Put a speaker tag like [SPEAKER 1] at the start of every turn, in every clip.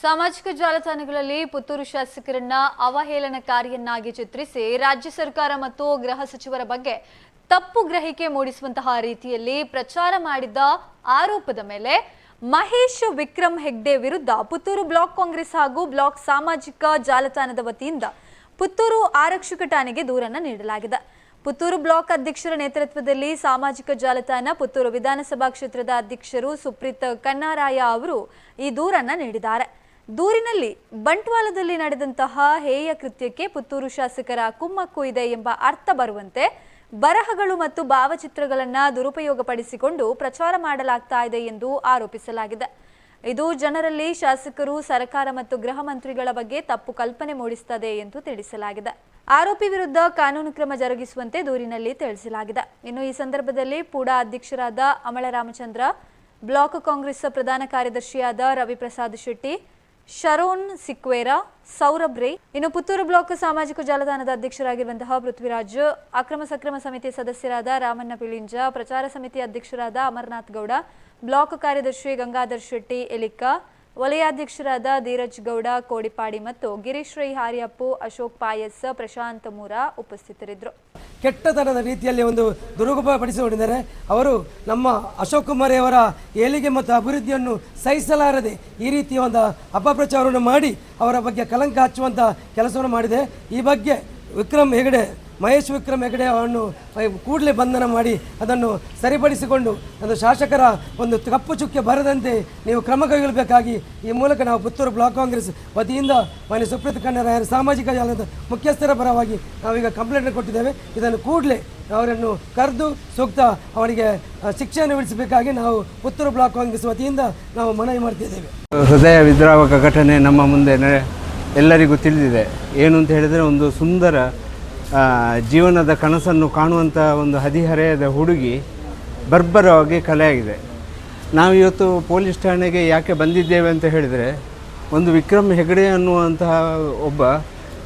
[SPEAKER 1] ಸಾಮಾಜಿಕ ಜಾಲತಾಣಗಳಲ್ಲಿ ಪುತ್ತೂರು ಶಾಸಕರನ್ನ ಅವಹೇಳನಕಾರಿಯನ್ನಾಗಿ ಚಿತ್ರಿಸಿ ರಾಜ್ಯ ಸರ್ಕಾರ ಮತ್ತು ಗೃಹ ಸಚಿವರ ಬಗ್ಗೆ ತಪ್ಪು ಗ್ರಹಿಕೆ ಮೂಡಿಸುವಂತಹ ರೀತಿಯಲ್ಲಿ ಪ್ರಚಾರ ಮಾಡಿದ ಆರೋಪದ ಮೇಲೆ ಮಹೇಶ್ ವಿಕ್ರಮ್ ಹೆಗ್ಡೆ ವಿರುದ್ಧ ಪುತ್ತೂರು ಬ್ಲಾಕ್ ಕಾಂಗ್ರೆಸ್ ಹಾಗೂ ಬ್ಲಾಕ್ ಸಾಮಾಜಿಕ ಜಾಲತಾಣದ ವತಿಯಿಂದ ಪುತ್ತೂರು ಆರಕ್ಷಕ ಠಾಣೆಗೆ ದೂರನ್ನು ನೀಡಲಾಗಿದೆ. ಪುತ್ತೂರು ಬ್ಲಾಕ್ ಅಧ್ಯಕ್ಷರ ನೇತೃತ್ವದಲ್ಲಿ ಸಾಮಾಜಿಕ ಜಾಲತಾಣ ಪುತ್ತೂರು ವಿಧಾನಸಭಾ ಕ್ಷೇತ್ರದ ಅಧ್ಯಕ್ಷರು ಸುಪ್ರೀತ್ ಕನ್ನಾರಾಯ ಅವರು ಈ ದೂರನ್ನು ನೀಡಿದ್ದಾರೆ. ದೂರಿನಲ್ಲಿ ಬಂಟ್ವಾಳದಲ್ಲಿ ನಡೆದಂತಹ ಹೇಯ ಕೃತ್ಯಕ್ಕೆ ಪುತ್ತೂರು ಶಾಸಕರ ಕುಮ್ಮಕ್ಕು ಇದೆ ಎಂಬ ಅರ್ಥ ಬರುವಂತೆ ಬರಹಗಳು ಮತ್ತು ಭಾವಚಿತ್ರಗಳನ್ನು ದುರುಪಯೋಗಪಡಿಸಿಕೊಂಡು ಪ್ರಚಾರ ಮಾಡಲಾಗ್ತಾ ಇದೆ ಎಂದು ಆರೋಪಿಸಲಾಗಿದೆ. ಇದು ಜನರಲ್ಲಿ ಶಾಸಕರು, ಸರ್ಕಾರ ಮತ್ತು ಗೃಹ ಮಂತ್ರಿಗಳ ಬಗ್ಗೆ ತಪ್ಪು ಕಲ್ಪನೆ ಮೂಡಿಸುತ್ತದೆ ಎಂದು ತಿಳಿಸಲಾಗಿದೆ. ಆರೋಪಿ ವಿರುದ್ಧ ಕಾನೂನು ಕ್ರಮ ಜರುಗಿಸುವಂತೆ ದೂರಿನಲ್ಲಿ ತಿಳಿಸಲಾಗಿದೆ. ಇನ್ನು ಈ ಸಂದರ್ಭದಲ್ಲಿ ಪೂಡಾ ಅಧ್ಯಕ್ಷರಾದ ಅಮಳ ರಾಮಚಂದ್ರ, ಬ್ಲಾಕ್ ಕಾಂಗ್ರೆಸ್ ಪ್ರಧಾನ ಕಾರ್ಯದರ್ಶಿಯಾದ ರವಿಪ್ರಸಾದ್ ಶೆಟ್ಟಿ, ಶರೋನ್ ಸಿಕ್ವೇರಾ, ಸೌರಭ್ ರೈ, ಇನ್ನು ಪುತ್ತೂರು ಬ್ಲಾಕ್ ಸಾಮಾಜಿಕ ಜಾಲತಾಣದ ಅಧ್ಯಕ್ಷರಾಗಿರುವಂತಹ ಪೃಥ್ವಿರಾಜ್, ಅಕ್ರಮ ಸಕ್ರಮ ಸಮಿತಿ ಸದಸ್ಯರಾದ ರಾಮಣ್ಣ ಪಿಳಿಂಜ, ಪ್ರಚಾರ ಸಮಿತಿ ಅಧ್ಯಕ್ಷರಾದ ಅಮರನಾಥ್ ಗೌಡ, ಬ್ಲಾಕ್ ಕಾರ್ಯದರ್ಶಿ ಗಂಗಾಧರ್ ಶೆಟ್ಟಿ ಎಲಿಕ್ಕ, ವಲಯಾಧ್ಯಕ್ಷರಾದ ಧೀರಜ್ ಗೌಡ ಕೋಡಿಪಾಡಿ ಮತ್ತು ಗಿರೀಶ್ ರೈ ಹಾರಿಯಪ್ಪು, ಅಶೋಕ್ ಪಾಯಸ್, ಪ್ರಶಾಂತ್ ಮೂರಾ ಉಪಸ್ಥಿತರಿದ್ದರು.
[SPEAKER 2] ಕೆಟ್ಟತನದ ರೀತಿಯಲ್ಲಿ ಒಂದು ದುರುಪಯೋಗಪಡಿಸಿಕೊಂಡಿದ್ದಾರೆ. ಅವರು ನಮ್ಮ ಅಶೋಕ್ ಕುಮಾರ್ ಅವರ ಏಳಿಗೆ ಮತ್ತು ಅಭಿವೃದ್ಧಿಯನ್ನು ಸಹಿಸಲಾರದೆ ಈ ರೀತಿಯ ಒಂದು ಅಪಪ್ರಚಾರವನ್ನು ಮಾಡಿ ಅವರ ಬಗ್ಗೆ ಕಲಂಕ ಹಚ್ಚುವಂಥ ಕೆಲಸವನ್ನು ಮಾಡಿದೆ. ಈ ಬಗ್ಗೆ ಮಹೇಶ್ ವಿಕ್ರಮ್ ಹೆಗಡೆ ಅವರನ್ನು ಕೂಡಲೇ ಬಂಧನ ಮಾಡಿ ಅದನ್ನು ಸರಿಪಡಿಸಿಕೊಂಡು ಒಂದು ಶಾಸಕರ ಒಂದು ಕಪ್ಪು ಚುಕ್ಕೆ ಬರದಂತೆ ನೀವು ಕ್ರಮ ಕೈಗೊಳ್ಳಬೇಕಾಗಿ ಈ ಮೂಲಕ ನಾವು ಪುತ್ತೂರು ಬ್ಲಾಕ್ ಕಾಂಗ್ರೆಸ್ ವತಿಯಿಂದ ಮಾನ್ಯ ಸುಪ್ರೀತ್ ಕನ್ನಾರಾಯರ ಸಾಮಾಜಿಕ ಜಾಲದ ಮುಖ್ಯಸ್ಥರ ಪರವಾಗಿ ನಾವೀಗ ಕಂಪ್ಲೇಂಟ್ ಕೊಟ್ಟಿದ್ದೇವೆ. ಇದನ್ನು ಕೂಡಲೇ ಅವರನ್ನು ಕರೆದು ಸೂಕ್ತ ಅವರಿಗೆ ಶಿಕ್ಷೆಯನ್ನು ವಿಧಿಸಬೇಕಾಗಿ ನಾವು ಪುತ್ತೂರು ಬ್ಲಾಕ್ ಕಾಂಗ್ರೆಸ್ ವತಿಯಿಂದ ನಾವು ಮನವಿ ಮಾಡ್ತಿದ್ದೇವೆ.
[SPEAKER 3] ಹೃದಯ ವಿದ್ರಾವಕ ಘಟನೆ ನಮ್ಮ ಮುಂದೆ ಎಲ್ಲರಿಗೂ ತಿಳಿದಿದೆ. ಏನು ಅಂತ ಹೇಳಿದರೆ, ಒಂದು ಸುಂದರ ಜೀವನದ ಕನಸನ್ನು ಕಾಣುವಂಥ ಒಂದು ಹದಿಹರೆಯದ ಹುಡುಗಿ ಬರ್ಬರವಾಗಿ ಕಲೆಯಾಗಿದೆ. ನಾವಿವತ್ತು ಪೊಲೀಸ್ ಠಾಣೆಗೆ ಯಾಕೆ ಬಂದಿದ್ದೇವೆ ಅಂತ ಹೇಳಿದರೆ, ಒಂದು ವಿಕ್ರಮ್ ಹೆಗಡೆ ಅನ್ನುವಂತಹ ಒಬ್ಬ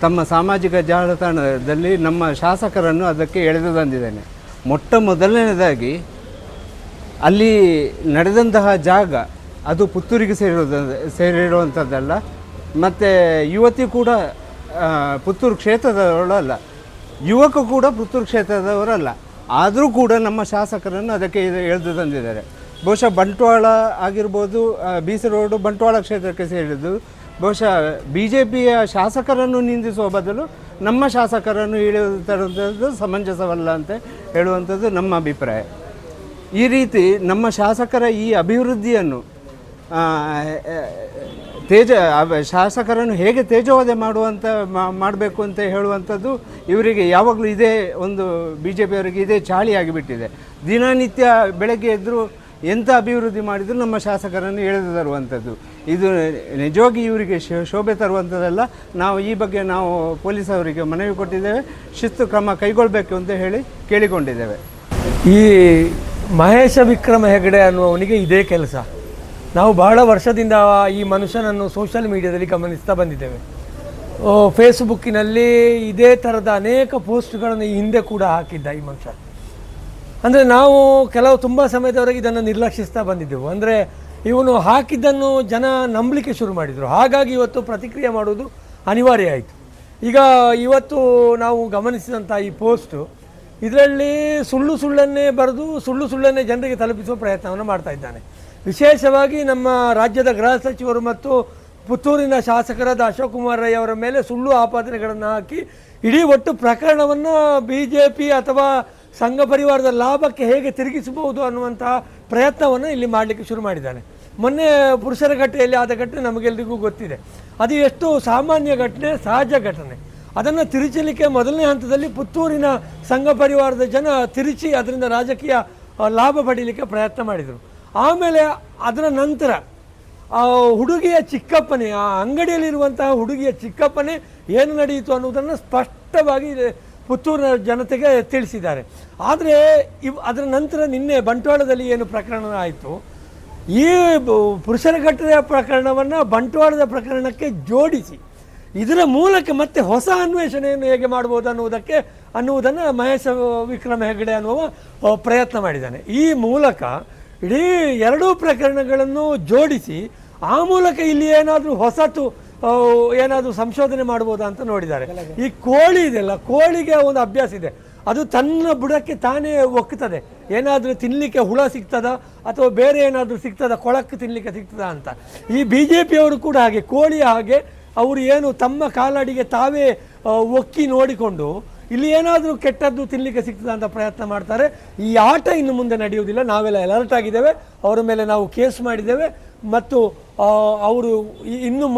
[SPEAKER 3] ತಮ್ಮ ಸಾಮಾಜಿಕ ಜಾಲತಾಣದಲ್ಲಿ ನಮ್ಮ ಶಾಸಕರನ್ನು ಅದಕ್ಕೆ ಎಳೆದು ತಂದಿದ್ದೇನೆ. ಮೊಟ್ಟ ಮೊದಲನೇದಾಗಿ ಅಲ್ಲಿ ನಡೆದಂತಹ ಜಾಗ ಅದು ಪುತ್ತೂರಿಗೆ ಸೇರಿರುವಂಥದ್ದಲ್ಲ, ಮತ್ತು ಯುವತಿ ಕೂಡ ಪುತ್ತೂರು ಕ್ಷೇತ್ರದವರಲ್ಲ, ಯುವಕ ಕೂಡ ಪುತ್ತೂರು ಕ್ಷೇತ್ರದವರಲ್ಲ. ಆದರೂ ಕೂಡ ನಮ್ಮ ಶಾಸಕರನ್ನು ಅದಕ್ಕೆ ಎಳೆದು ತಂದಿದ್ದಾರೆ. ಬಹುಶಃ ಬಂಟ್ವಾಳ ಆಗಿರ್ಬೋದು, BC ರೋಡು ಬಂಟ್ವಾಳ ಕ್ಷೇತ್ರಕ್ಕೆ ಸೇರಿದ್ದು. ಬಹುಶಃ BJPಯ ಶಾಸಕರನ್ನು ನಿಂದಿಸುವ ಬದಲು ನಮ್ಮ ಶಾಸಕರನ್ನು ಇಳಿಯುವಂಥದ್ದು ಸಮಂಜಸವಲ್ಲ ಅಂತ ಹೇಳುವಂಥದ್ದು ನಮ್ಮ ಅಭಿಪ್ರಾಯ. ಈ ರೀತಿ ನಮ್ಮ ಶಾಸಕರ ಈ ಅಭಿವೃದ್ಧಿಯನ್ನು ಶಾಸಕರನ್ನು ಹೇಗೆ ತೇಜೋವಧೆ ಮಾಡಬೇಕು ಅಂತ ಹೇಳುವಂಥದ್ದು ಇವರಿಗೆ ಯಾವಾಗಲೂ ಇದೇ ಒಂದು BJPಯವರಿಗೆ ಇದೇ ಚಾಳಿಯಾಗಿಬಿಟ್ಟಿದೆ. ದಿನನಿತ್ಯ ಬೆಳಗ್ಗೆ ಎದ್ದರೂ ಎಂಥ ಅಭಿವೃದ್ಧಿ ಮಾಡಿದರೂ ನಮ್ಮ ಶಾಸಕರನ್ನು ಎಳೆದು ತರುವಂಥದ್ದು. ಇದು ನಿಜವಾಗಿ ಇವರಿಗೆ ಶೋಭೆ ತರುವಂಥದ್ದಲ್ಲ. ನಾವು ಈ ಬಗ್ಗೆ ನಾವು ಪೊಲೀಸ್ ಅವರಿಗೆ ಮನವಿ ಕೊಟ್ಟಿದ್ದೇವೆ, ಶಿಸ್ತು ಕ್ರಮ ಕೈಗೊಳ್ಳಬೇಕು ಅಂತ ಹೇಳಿ ಕೇಳಿಕೊಂಡಿದ್ದೇವೆ.
[SPEAKER 4] ಈ ಮಹೇಶ ವಿಕ್ರಮ ಹೆಗಡೆ ಅನ್ನುವವನಿಗೆ ಇದೇ ಕೆಲಸ. ನಾವು ಬಹಳ ವರ್ಷದಿಂದ ಈ ಮನುಷ್ಯನನ್ನು ಸೋಷಿಯಲ್ ಮೀಡಿಯಾದಲ್ಲಿ ಗಮನಿಸ್ತಾ ಬಂದಿದ್ದೇವೆ. ಫೇಸ್ಬುಕ್ಕಿನಲ್ಲಿ ಇದೇ ಥರದ ಅನೇಕ ಪೋಸ್ಟ್ಗಳನ್ನು ಈ ಹಿಂದೆ ಕೂಡ ಹಾಕಿದ್ದ ಈ ಮನುಷ್ಯ. ಅಂದರೆ ನಾವು ತುಂಬ ಸಮಯದವರೆಗೆ ಇದನ್ನು ನಿರ್ಲಕ್ಷಿಸ್ತಾ ಬಂದಿದ್ದೆವು. ಅಂದರೆ ಇವನು ಹಾಕಿದ್ದನ್ನು ಜನ ನಂಬಲಿಕ್ಕೆ ಶುರು ಮಾಡಿದರು. ಹಾಗಾಗಿ ಇವತ್ತು ಪ್ರತಿಕ್ರಿಯೆ ಮಾಡುವುದು ಅನಿವಾರ್ಯ ಆಯಿತು. ಈಗ ಇವತ್ತು ನಾವು ಗಮನಿಸಿದಂಥ ಈ ಪೋಸ್ಟು ಇದರಲ್ಲಿ ಸುಳ್ಳನ್ನೇ ಬರೆದು ಸುಳ್ಳನ್ನೇ ಜನರಿಗೆ ತಲುಪಿಸುವ ಪ್ರಯತ್ನವನ್ನು ಮಾಡ್ತಾ ಇದ್ದಾನೆ. ವಿಶೇಷವಾಗಿ ನಮ್ಮ ರಾಜ್ಯದ ಗೃಹ ಸಚಿವರು ಮತ್ತು ಪುತ್ತೂರಿನ ಶಾಸಕರಾದ ಅಶೋಕ್ ಕುಮಾರ್ ರೈ ಅವರ ಮೇಲೆ ಸುಳ್ಳು ಆಪಾದನೆಗಳನ್ನು ಹಾಕಿ ಇಡೀ ಒಟ್ಟು ಪ್ರಕರಣವನ್ನು BJP ಅಥವಾ ಸಂಘ ಪರಿವಾರದ ಲಾಭಕ್ಕೆ ಹೇಗೆ ತಿರುಗಿಸಬಹುದು ಅನ್ನುವಂತಹ ಪ್ರಯತ್ನವನ್ನು ಇಲ್ಲಿ ಮಾಡಲಿಕ್ಕೆ ಶುರು ಮಾಡಿದ್ದಾನೆ. ಮೊನ್ನೆ ಪುರುಷರಗಟ್ಟೆಯಲ್ಲಿ ಆದ ಘಟನೆ ನಮಗೆಲ್ಲರಿಗೂ ಗೊತ್ತಿದೆ. ಅದು ಎಷ್ಟು ಸಾಮಾನ್ಯ ಘಟನೆ, ಸಹಜ ಘಟನೆ. ಅದನ್ನು ತಿರುಚಲಿಕ್ಕೆ ಮೊದಲನೇ ಹಂತದಲ್ಲಿ ಪುತ್ತೂರಿನ ಸಂಘ ಪರಿವಾರದ ಜನ ತಿರುಚಿ ಅದರಿಂದ ರಾಜಕೀಯ ಲಾಭ ಪಡೀಲಿಕ್ಕೆ ಪ್ರಯತ್ನ ಮಾಡಿದರು. ಆಮೇಲೆ ಅದರ ನಂತರ ಆ ಹುಡುಗಿಯ ಚಿಕ್ಕಪ್ಪನೇ, ಆ ಅಂಗಡಿಯಲ್ಲಿರುವಂತಹ ಹುಡುಗಿಯ ಚಿಕ್ಕಪ್ಪನೇ ಏನು ನಡೆಯಿತು ಅನ್ನೋದನ್ನು ಸ್ಪಷ್ಟವಾಗಿ ಪುತ್ತೂರಿನ ಜನತೆಗೆ ತಿಳಿಸಿದ್ದಾರೆ. ಆದರೆ ಅದರ ನಂತರ ನಿನ್ನೆ ಬಂಟ್ವಾಳದಲ್ಲಿ ಏನು ಪ್ರಕರಣ ಆಯಿತು, ಈ ಪುರುಷರಘಟ್ಟೆಯ ಪ್ರಕರಣವನ್ನು ಬಂಟ್ವಾಳದ ಪ್ರಕರಣಕ್ಕೆ ಜೋಡಿಸಿ ಇದರ ಮೂಲಕ ಮತ್ತೆ ಹೊಸ ಅನ್ವೇಷಣೆಯನ್ನು ಹೇಗೆ ಮಾಡ್ಬೋದು ಅನ್ನುವುದನ್ನು ಮಹೇಶ ವಿಕ್ರಮ ಹೆಗಡೆ ಅನ್ನುವ ಪ್ರಯತ್ನ ಮಾಡಿದ್ದಾನೆ. ಈ ಮೂಲಕ ಇಡೀ ಎರಡೂ ಪ್ರಕರಣಗಳನ್ನು ಜೋಡಿಸಿ ಆ ಮೂಲಕ ಇಲ್ಲಿ ಏನಾದರೂ ಹೊಸತು ಏನಾದರೂ ಸಂಶೋಧನೆ ಮಾಡ್ಬೋದಾ ಅಂತ ನೋಡಿದ್ದಾರೆ. ಈ ಕೋಳಿ ಇದೆಲ್ಲ, ಕೋಳಿಗೆ ಒಂದು ಅಭ್ಯಾಸ ಇದೆ, ಅದು ತನ್ನ ಬುಡಕ್ಕೆ ತಾನೇ ಒಕ್ಕುತ್ತದೆ. ಏನಾದರೂ ತಿನ್ನಲಿಕ್ಕೆ ಹುಳ ಸಿಗ್ತದ ಅಥವಾ ಬೇರೆ ಏನಾದರೂ ಸಿಗ್ತದ, ಕೊಳಕ್ಕೆ ತಿನ್ನಲಿಕ್ಕೆ ಸಿಗ್ತದ ಅಂತ. ಈ BJP ಅವರು ಕೂಡ ಹಾಗೆ, ಕೋಳಿಯ ಹಾಗೆ ಅವರು ಏನು ತಮ್ಮ ಕಾಲಡಿಗೆ ತಾವೇ ಒಕ್ಕಿ ನೋಡಿಕೊಂಡು ಇಲ್ಲಿ ಏನಾದರೂ ಕೆಟ್ಟದ್ದು ತಿನ್ನಲಿಕ್ಕೆ ಸಿಗ್ತದ ಅಂತ ಪ್ರಯತ್ನ ಮಾಡ್ತಾರೆ. ಈ ಆಟ ಇನ್ನು ಮುಂದೆ ನಡೆಯುವುದಿಲ್ಲ. ನಾವೆಲ್ಲ ಅಲರ್ಟ್ ಆಗಿದ್ದೇವೆ, ಅವರ ಮೇಲೆ ನಾವು ಕೇಸ್ ಮಾಡಿದ್ದೇವೆ ಮತ್ತು ಅವರು ಇನ್ನು